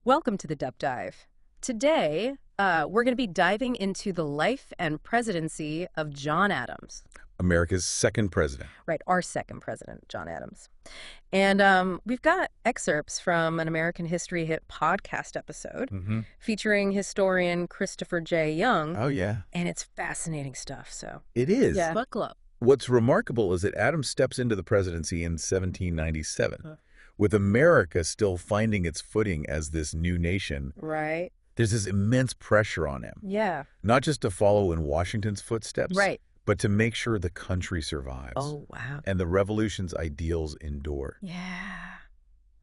Welcome to the Deep Dive. Today, we're going to be diving into the life and presidency of John Adams. America's second president. Right, our second president, John Adams. And we've got excerpts from an American History Hit podcast episode featuring historian Christopher J. Young. Oh, yeah. And it's fascinating stuff, so It is. yeah, buckle up. What's remarkable is that Adams steps into the presidency in 1797, with America still finding its footing as this new nation. Right. There's this immense pressure on him, Yeah. not just to follow in Washington's footsteps, Right. but to make sure the country survives Oh, wow. and the revolution's ideals endure. Yeah.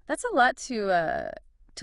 That's a lot to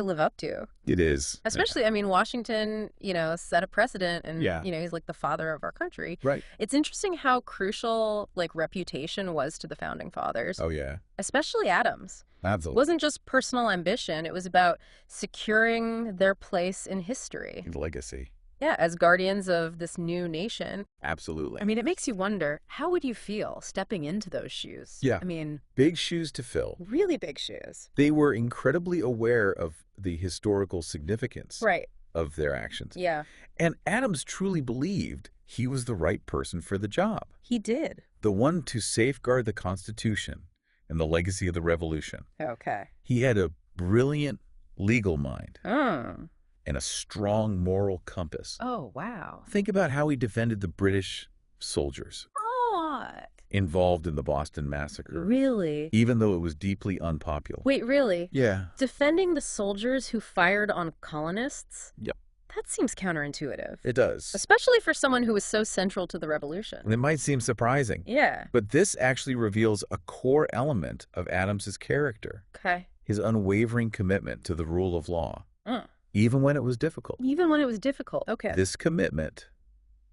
live up to. It is. Especially, I mean, Washington, set a precedent and, Yeah. He's like the father of our country. Right. It's interesting how crucial, reputation was to the founding fathers, Oh, yeah. especially Adams. It Absolutely. wasn't just personal ambition. It was about securing their place in history. Legacy. Yeah, as guardians of this new nation. Absolutely. I mean, it makes you wonder, how would you feel stepping into those shoes? Yeah. I mean, Big shoes to fill. really big shoes. They were incredibly aware of the historical significance Right. of their actions. Yeah, And Adams truly believed he was the right person for the job, he did. the one to safeguard the Constitution and the legacy of the Revolution. Okay. He had a brilliant legal mind Mm. and a strong moral compass. Oh, wow. Think about how he defended the British soldiers Oh, involved in the Boston Massacre, really? even though it was deeply unpopular. Wait, really? Yeah. Defending the soldiers who fired on colonists? Yep. That seems counterintuitive. It does. Especially for someone who was so central to the revolution. And it might seem surprising, Yeah. but this actually reveals a core element of Adams's character, Okay. his unwavering commitment to the rule of law, Mm. even when it was difficult. Even when it was difficult. Okay. This commitment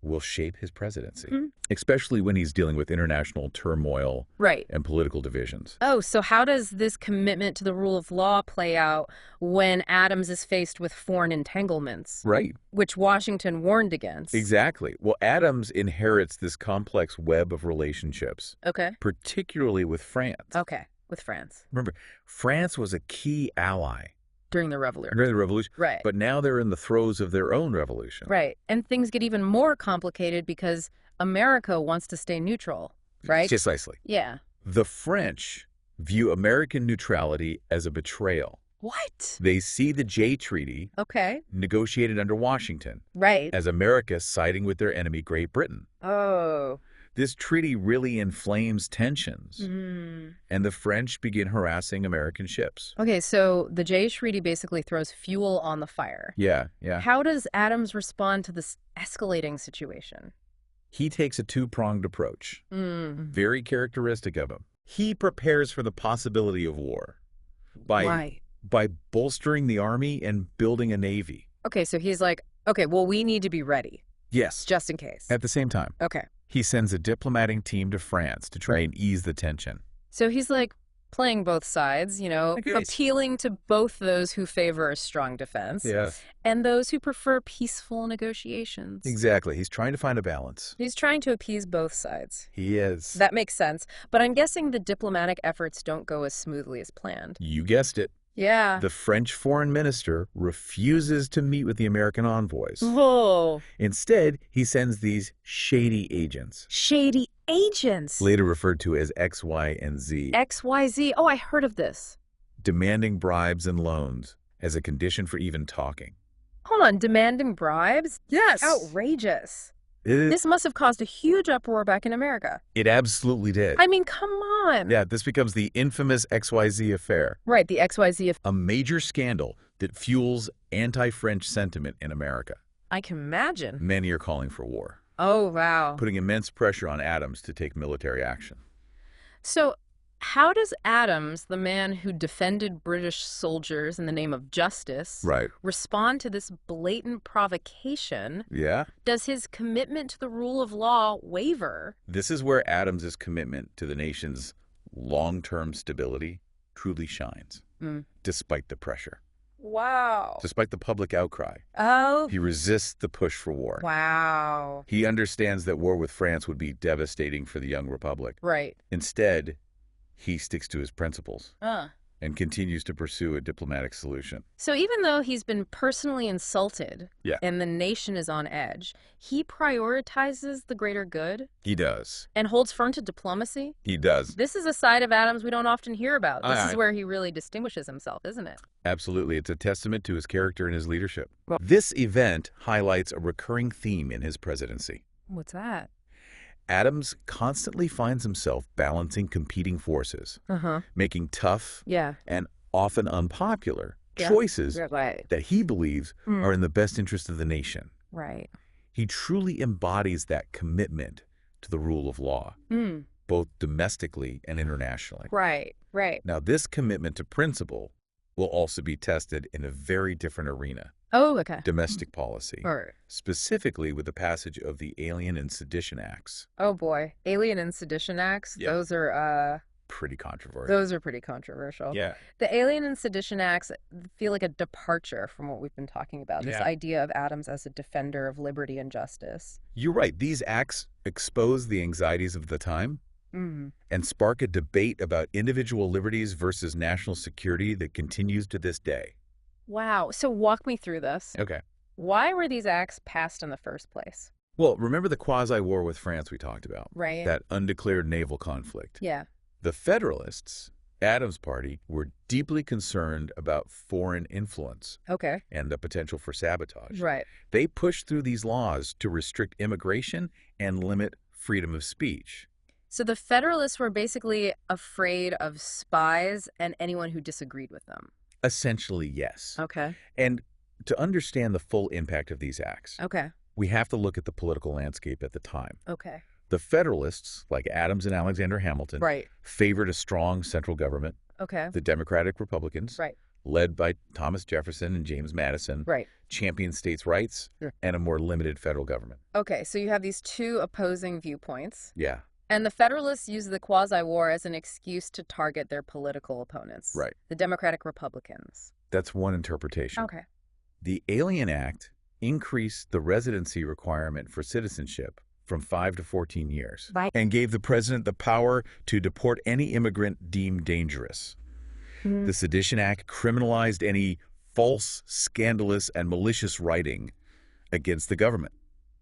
will shape his presidency, Mhm. especially when he's dealing with international turmoil Right. and political divisions. Oh, so how does this commitment to the rule of law play out when Adams is faced with foreign entanglements, Right. which Washington warned against? Exactly. Well, Adams inherits this complex web of relationships, Okay. particularly with France. Okay. With France. Remember, France was a key ally During the revolution. during the revolution, Right. but now they're in the throes of their own revolution. Right. And things get even more complicated because America wants to stay neutral, right? Precisely. Yeah. The French view American neutrality as a betrayal. What? They see the Jay Treaty, Okay. negotiated under Washington, Right. as America siding with their enemy, Great Britain. Oh. This treaty really inflames tensions, and the French begin harassing American ships. Okay, so the Jay Treaty basically throws fuel on the fire. Yeah, yeah. How does Adams respond to this escalating situation? He takes a two-pronged approach, Mm. very characteristic of him. He prepares for the possibility of war Why? by bolstering the army and building a navy. Okay, so he's like, okay, well, we need to be ready, Yes. just in case. At the same time, Okay. he sends a diplomatic team to France to try and ease the tension. So he's like playing both sides, Like this. appealing to both those who favor a strong defense Yes. and those who prefer peaceful negotiations. Exactly. He's trying to find a balance. He's trying to appease both sides. He is. That makes sense. But I'm guessing the diplomatic efforts don't go as smoothly as planned. You guessed it. Yeah. The French foreign minister refuses to meet with the American envoys. Whoa. Instead, he sends these shady agents, Shady agents. later referred to as X, Y, and Z, XYZ. Oh, I heard of this. demanding bribes and loans as a condition for even talking. Hold on. Demanding bribes? Yes. Outrageous. It, This must have caused a huge uproar back in America. it absolutely did. I mean, come on. Yeah, this becomes the infamous XYZ affair, Right, the XYZ. a major scandal that fuels anti-French sentiment in America. I can imagine. Many are calling for war, Oh, wow. putting immense pressure on Adams to take military action. So how does Adams, the man who defended British soldiers in the name of justice, Right. respond to this blatant provocation? Yeah. Does his commitment to the rule of law waver? This is where Adams's commitment to the nation's long-term stability truly shines, despite the pressure, Wow. despite the public outcry. Oh, He resists the push for war. wow. He understands that war with France would be devastating for the young republic. Right. Instead, he sticks to his principles and continues to pursue a diplomatic solution. So even though he's been personally insulted Yeah. and the nation is on edge, he prioritizes the greater good He does. and holds firm to diplomacy. He does. This is a side of Adams we don't often hear about. This Aye, is aye. where he really distinguishes himself, isn't it? Absolutely. It's a testament to his character and his leadership. This event highlights a recurring theme in his presidency. What's that? Adams constantly finds himself balancing competing forces, making tough Yeah. and often unpopular Yeah. choices Right. that he believes are in the best interest of the nation. Right. He truly embodies that commitment to the rule of law, both domestically and internationally. Right. Right. Now, this commitment to principle will also be tested in a very different arena, Oh, okay. domestic policy, All right. specifically with the passage of the Alien and Sedition Acts. Oh boy, Alien and Sedition Acts. Yeah. Those are Pretty controversial. those are pretty controversial. Yeah. The Alien and Sedition Acts feel like a departure from what we've been talking about. This Yeah. idea of Adams as a defender of liberty and justice. You're right. These acts expose the anxieties of the time and spark a debate about individual liberties versus national security that continues to this day. Wow. So walk me through this. Okay. Why were these acts passed in the first place? Well, remember the quasi-war with France we talked about? Right. That undeclared naval conflict. Yeah. The Federalists, Adams' party, were deeply concerned about foreign influence Okay. and the potential for sabotage. Right. They pushed through these laws to restrict immigration and limit freedom of speech. So the Federalists were basically afraid of spies and anyone who disagreed with them. Essentially, yes. Okay. And to understand the full impact of these acts, Okay. we have to look at the political landscape at the time. Okay. The Federalists, like Adams and Alexander Hamilton, Right. favored a strong central government. Okay. The Democratic Republicans, Right. led by Thomas Jefferson and James Madison, Right. championed states' rights and a more limited federal government. Okay. So you have these two opposing viewpoints. Yeah, And the Federalists used the quasi-war as an excuse to target their political opponents. right. The Democratic Republicans. That's one interpretation. Okay. The Alien Act increased the residency requirement for citizenship from 5 to 14 years Right. and gave the president the power to deport any immigrant deemed dangerous. The Sedition Act criminalized any false, scandalous, and malicious writing against the government.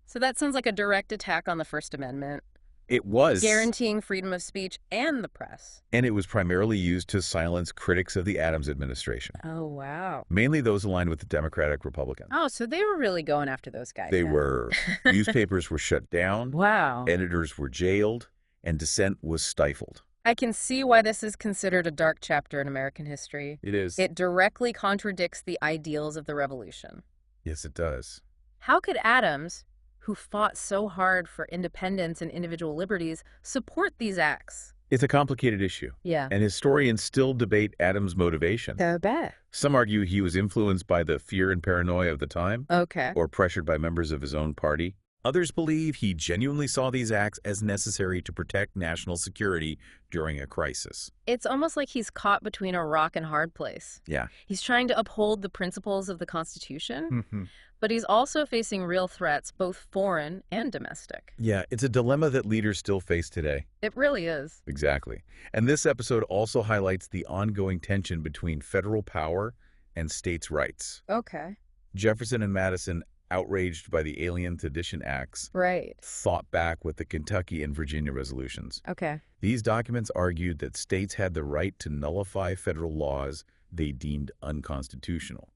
So that sounds like a direct attack on the First Amendment, It was, guaranteeing freedom of speech and the press. and it was primarily used to silence critics of the Adams administration, Oh, wow. mainly those aligned with the Democratic Republicans. Oh, so they were really going after those guys. They then. were. Newspapers were shut down, Wow. editors were jailed, and dissent was stifled. I can see why this is considered a dark chapter in American history. It is. It directly contradicts the ideals of the Revolution. Yes, it does. How could Adams, who fought so hard for independence and individual liberties, support these acts? It's a complicated issue, Yeah. and historians still debate Adams' motivation. I bet. Some argue he was influenced by the fear and paranoia of the time, Okay. or pressured by members of his own party. Others believe he genuinely saw these acts as necessary to protect national security during a crisis. It's almost like he's caught between a rock and hard place. Yeah. He's trying to uphold the principles of the Constitution, but he's also facing real threats, both foreign and domestic. Yeah, it's a dilemma that leaders still face today. It really is. Exactly. And this episode also highlights the ongoing tension between federal power and states' rights. Okay. Jefferson and Madison, outraged by the Alien Sedition Acts, Right. fought back with the Kentucky and Virginia resolutions. Okay. These documents argued that states had the right to nullify federal laws they deemed unconstitutional.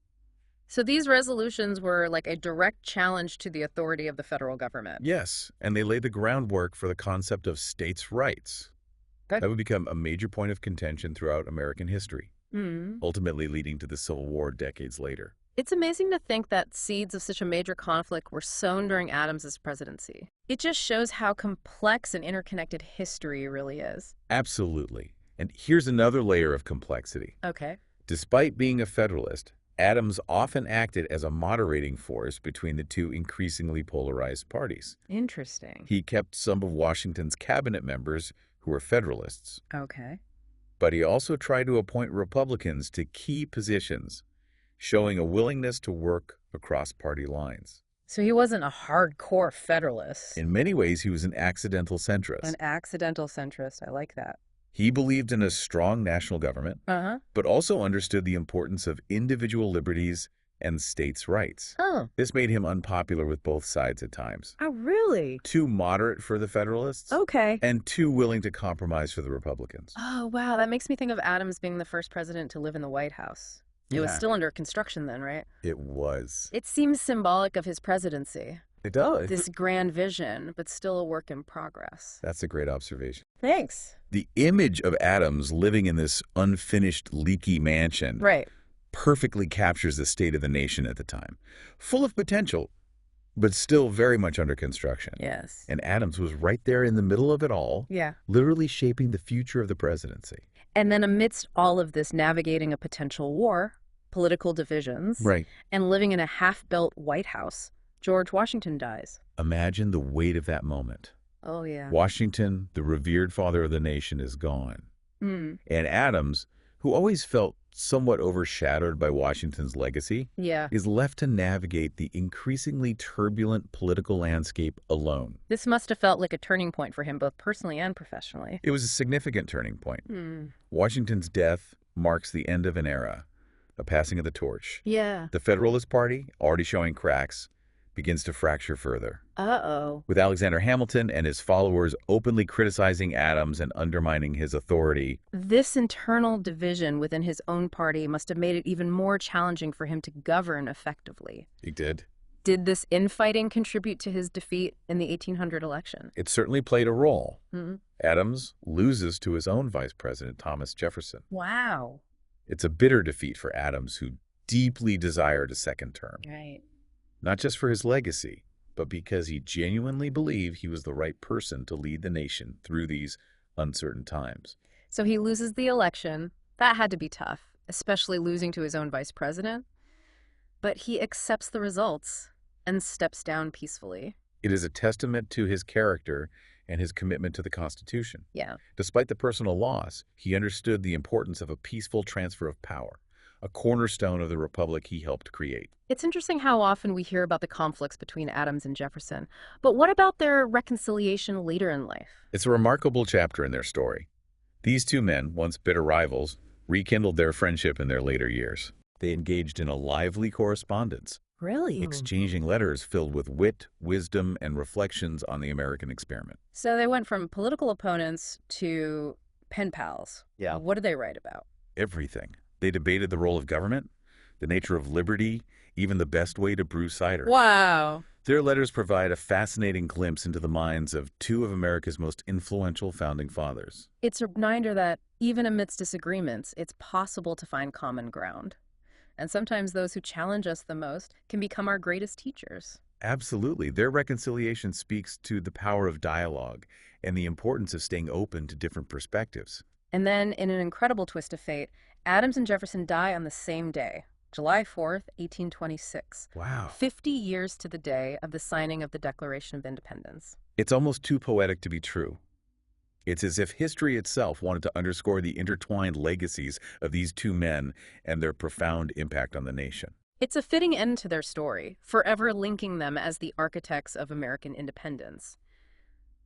So these resolutions were like a direct challenge to the authority of the federal government. Yes, and they laid the groundwork for the concept of states' rights. Good. That would become a major point of contention throughout American history, Mm. ultimately leading to the Civil War decades later. It's amazing to think that seeds of such a major conflict were sown during Adams's presidency. It just shows how complex and interconnected history really is. Absolutely. And here's another layer of complexity. Okay. Despite being a Federalist, Adams often acted as a moderating force between the two increasingly polarized parties. Interesting. He kept some of Washington's cabinet members who were Federalists, Okay. but he also tried to appoint Republicans to key positions, showing a willingness to work across party lines. So he wasn't a hardcore Federalist. In many ways, he was an accidental centrist. An accidental centrist. I like that. He believed in a strong national government, Uh-huh. but also understood the importance of individual liberties and states' rights. Oh. This made him unpopular with both sides at times. Oh, really? Too moderate for the Federalists, Okay. and too willing to compromise for the Republicans. Oh, wow. That makes me think of Adams being the first president to live in the White House. It was still under construction then, right? It was. It seems symbolic of his presidency. It does. This grand vision, but still a work in progress. That's a great observation. Thanks. The image of Adams living in this unfinished, leaky mansion Right. perfectly captures the state of the nation at the time. Full of potential, but still very much under construction. Yes. And Adams was right there in the middle of it all, Yeah. literally shaping the future of the presidency. And then amidst all of this, navigating a potential war, political divisions, Right. and living in a half-built White House, George Washington dies. Imagine the weight of that moment. Oh, yeah. Washington, the revered father of the nation, is gone. Mm. And Adams, who always felt somewhat overshadowed by Washington's legacy, Yeah. is left to navigate the increasingly turbulent political landscape alone. This must have felt like a turning point for him, both personally and professionally. It was a significant turning point. Mm. Washington's death marks the end of an era, a passing of the torch. Yeah. The Federalist Party, already showing cracks, begins to fracture further, Uh-oh. with Alexander Hamilton and his followers openly criticizing Adams and undermining his authority. This internal division within his own party must have made it even more challenging for him to govern effectively. He did. Did this infighting contribute to his defeat in the 1800 election? It certainly played a role. Mm-hmm. Adams loses to his own vice president, Thomas Jefferson. Wow. It's a bitter defeat for Adams, who deeply desired a second term. Right. Not just for his legacy, but because he genuinely believed he was the right person to lead the nation through these uncertain times. So he loses the election. That had to be tough, especially losing to his own vice president. But he accepts the results and steps down peacefully. It is a testament to his character and his commitment to the Constitution. Yeah. Despite the personal loss, he understood the importance of a peaceful transfer of power, a cornerstone of the republic he helped create. It's interesting how often we hear about the conflicts between Adams and Jefferson. But what about their reconciliation later in life? It's a remarkable chapter in their story. These two men, once bitter rivals, rekindled their friendship in their later years. They engaged in a lively correspondence, Really? exchanging letters filled with wit, wisdom, and reflections on the American experiment. So they went from political opponents to pen pals. Yeah. What did they write about? Everything. They debated the role of government, the nature of liberty, even the best way to brew cider. Wow. Their letters provide a fascinating glimpse into the minds of two of America's most influential founding fathers. It's a reminder that even amidst disagreements, it's possible to find common ground. And sometimes those who challenge us the most can become our greatest teachers. Absolutely. Their reconciliation speaks to the power of dialogue and the importance of staying open to different perspectives. And then, in an incredible twist of fate, Adams and Jefferson die on the same day, July 4th, 1826. Wow. 50 years to the day of the signing of the Declaration of Independence. It's almost too poetic to be true. It's as if history itself wanted to underscore the intertwined legacies of these two men and their profound impact on the nation. It's a fitting end to their story, forever linking them as the architects of American independence.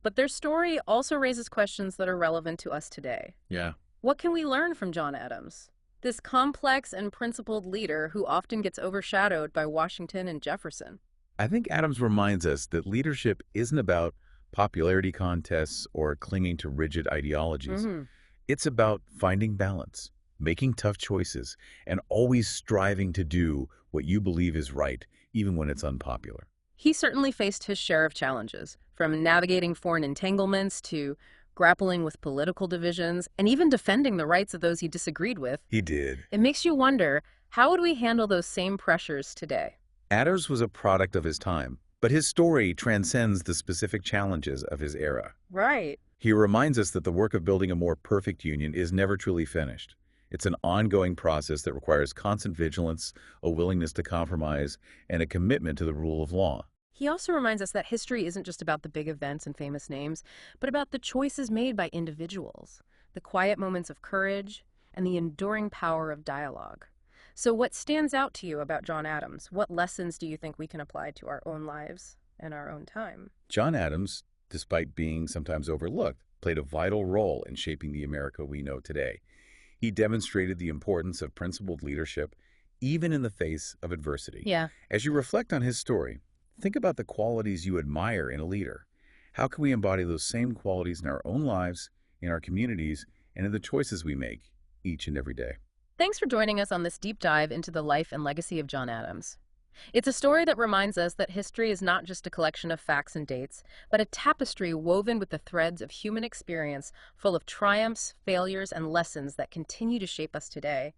But their story also raises questions that are relevant to us today. Yeah. What can we learn from John Adams? This complex and principled leader who often gets overshadowed by Washington and Jefferson. I think Adams reminds us that leadership isn't about popularity contests or clinging to rigid ideologies. Mm-hmm. It's about finding balance, making tough choices, and always striving to do what you believe is right, even when it's unpopular. He certainly faced his share of challenges, from navigating foreign entanglements to grappling with political divisions, and even defending the rights of those he disagreed with. He did. It makes you wonder, how would we handle those same pressures today? Adams was a product of his time, but his story transcends the specific challenges of his era. Right. He reminds us that the work of building a more perfect union is never truly finished. It's an ongoing process that requires constant vigilance, a willingness to compromise, and a commitment to the rule of law. He also reminds us that history isn't just about the big events and famous names, but about the choices made by individuals, the quiet moments of courage, and the enduring power of dialogue. So what stands out to you about John Adams? What lessons do you think we can apply to our own lives and our own time? John Adams, despite being sometimes overlooked, played a vital role in shaping the America we know today. He demonstrated the importance of principled leadership, even in the face of adversity. Yeah. As you reflect on his story, think about the qualities you admire in a leader. How can we embody those same qualities in our own lives, in our communities, and in the choices we make each and every day? Thanks for joining us on this deep dive into the life and legacy of John Adams. It's a story that reminds us that history is not just a collection of facts and dates, but a tapestry woven with the threads of human experience, full of triumphs, failures, and lessons that continue to shape us today.